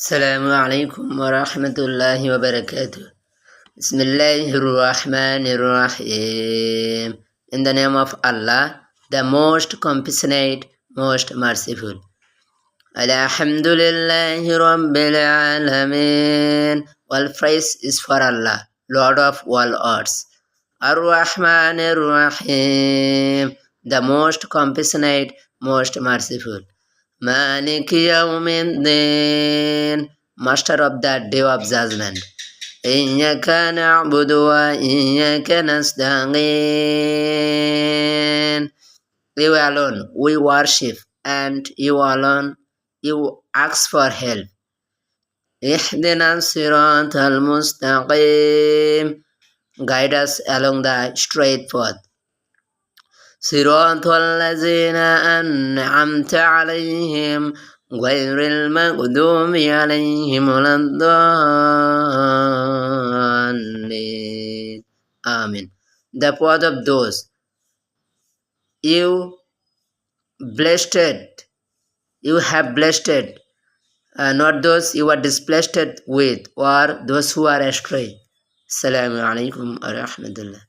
Assalamu alaikum wa rahmatullahi wa barakatuh. Bismillahir Rahmanir Rahim. In the name of Allah, the most compassionate, most merciful. Alhamdulillahi Rabbil Alameen. All praise is for Allah, Lord of all earths. Ar-Rahmanir Rahim. The most compassionate, most merciful. Maliki Yawmiddin, Master of the Day of Judgment. Iyyaka na'budu wa iyyaka nasta'in. You alone we worship, and you alone you ask for help. Ihdina siratal mustaqim. Guide us along the straight path. صراط الذين أنعمت عليهم غير المغضوب عليهم ولا الضالين. Amen. The path of those you have blessed, not those you are displeased with, or those who are astray. Assalamu alaikum wa rahmatullah.